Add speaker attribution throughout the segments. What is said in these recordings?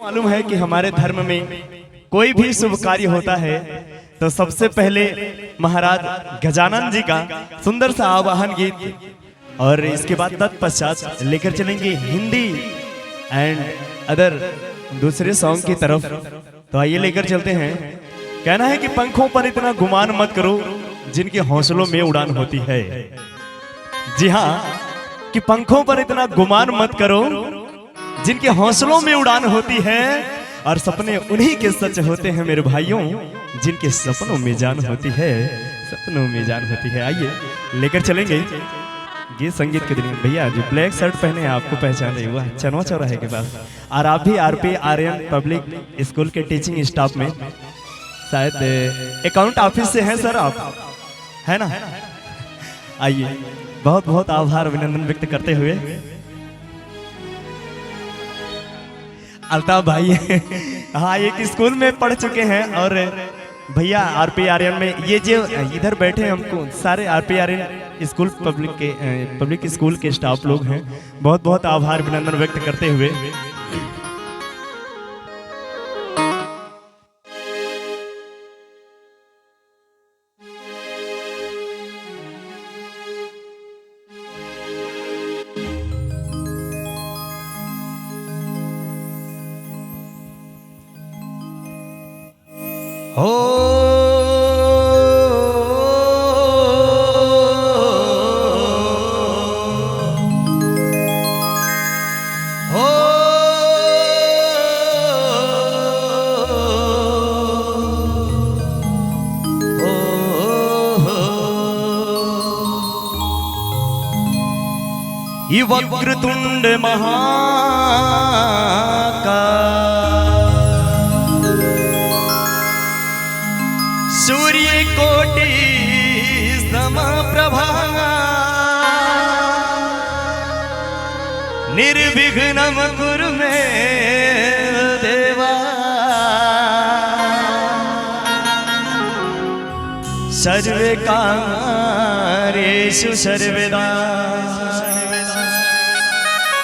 Speaker 1: मालूम है कि हमारे धर्म में कोई भी शुभ कार्य होता है तो सबसे पहले महाराज गजानन जी का सुंदर सा आवाहन गीत और इसके बाद तत्पश्चात लेकर चलेंगे हिंदी एंड अदर दूसरे सॉन्ग की तरफ। तो आइए लेकर चलते हैं। कहना है कि पंखों पर इतना गुमान मत करो जिनके हौसलों में उड़ान होती है। जी हाँ, कि पंखों पर इतना गुमान मत करो जिनके हौसलों में उड़ान होती है, और सपने उन्हीं के सच होते हैं मेरे भाइयों जिनके सपनों में जान होती है, सपनों में जान होती है। आइए लेकर चलेंगे गीत संगीत के दिन। भैया जो ब्लैक शर्ट पहने हैं आपको पहचान रही हुआ चनवा चौराहे के पास, और आप भी आरपी आर्यन पब्लिक स्कूल के टीचिंग स्टाफ में शायद अकाउंट ऑफिस से हैं सर आप, है ना? आइए बहुत बहुत आभार अभिनंदन व्यक्त करते हुए अल्ताफ भाई हाँ एक स्कूल में पढ़ चुके हैं, और भैया आरपी आर्यन में ये जो इधर बैठे हैं हमको सारे RP Aryan school public school के स्टाफ लोग हैं। बहुत बहुत आभार अभिनंदन व्यक्त करते हुए हो ये वक्रतुंड सूर्य कोटि समप्रभा निर्विघ्नं कुरु मे देवा सर्वे कामेषु सर्वदा।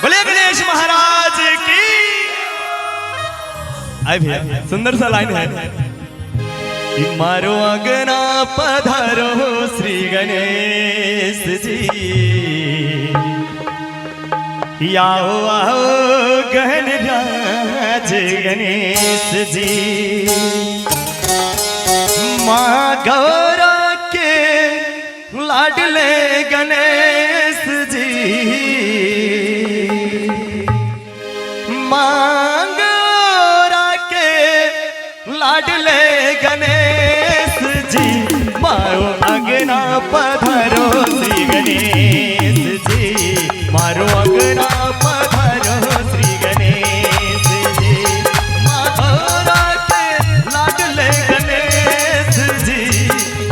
Speaker 1: बोले गणेश महाराज की। आए भैया सुंदर सा लाइन है कि मारो अंगना पधारो श्री गणेश जी, आओ आओ गहन राज गणेश जी। माँ गौरा के लाडले गणेश जी, माँ गौरा के लाडले गणेश जी, मारो अंगना पधारो श्री गणेश जी, मारो अंगना पधारो श्री गणेश जी। माँ गौरा के लाडले गणेश जी,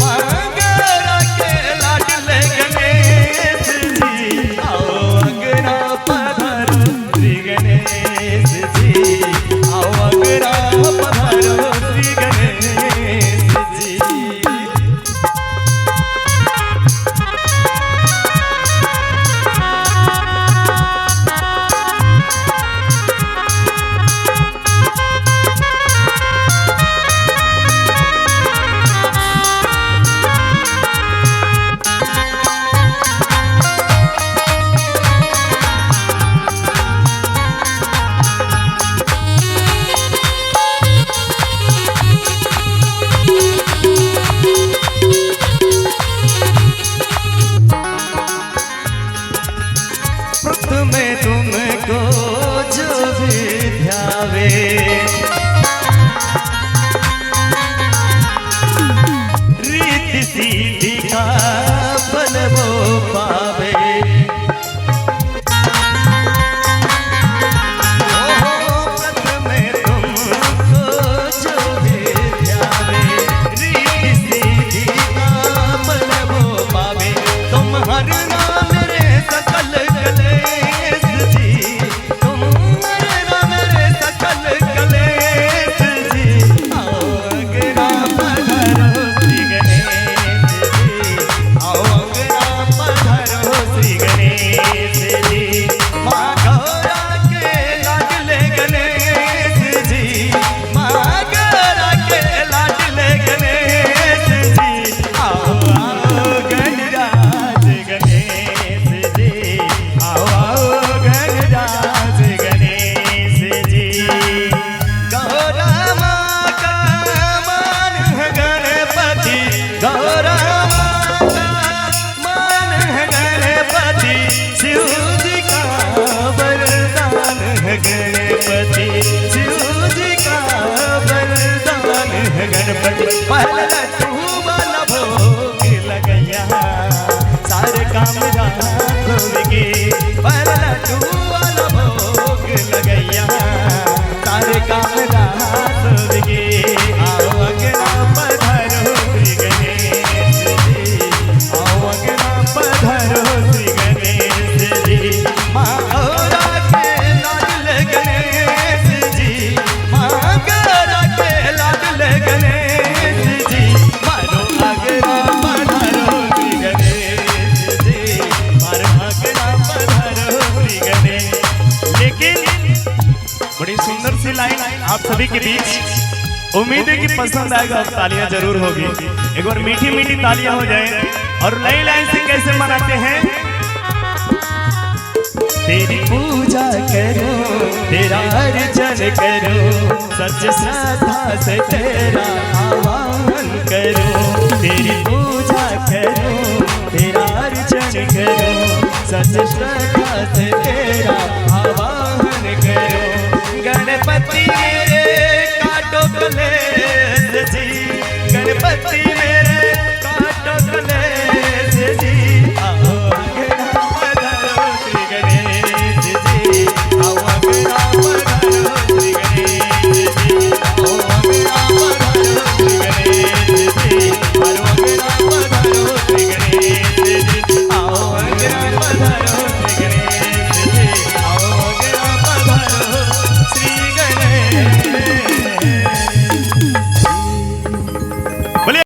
Speaker 1: माँ गौरा के लाडले गणेश जी, आओ अंगना पधारो श्री गणेश जी, आओ अंगना पधारो श्री गणेश जी। गणपति पहले लड्डू वाला भोग लगैया सारे काम रात होगे पहले लड्डू वाला भोग लगैया सारे काम रात होगे आओ अगना पधारो श्री गणेश जी आओ अगना पधारो श्री गणेश जी माँ गौरा के लाडल गणेश जी माँ गौरा के लाडल गणेश जी मारो अगना पधारो श्री गणेश जी मारो अगना पधारो श्री गणेश। लेकिन बड़ी सुंदर सी लाइन आप सभी के बीच, उम्मीद है कि पसंद आएगा और तालियां जरूर होगी। एक बार मीठी मीठी तालियां हो जाए और नई लाइन से कैसे मनाते हैं। तेरी पूजा करो तेरा अर्चन करो सच श्रद्धा से तेरा आवाहन करो तेरी पूजा करो तेरा अर्चन करो सच श्रद्धा से तेरा आवाहन करो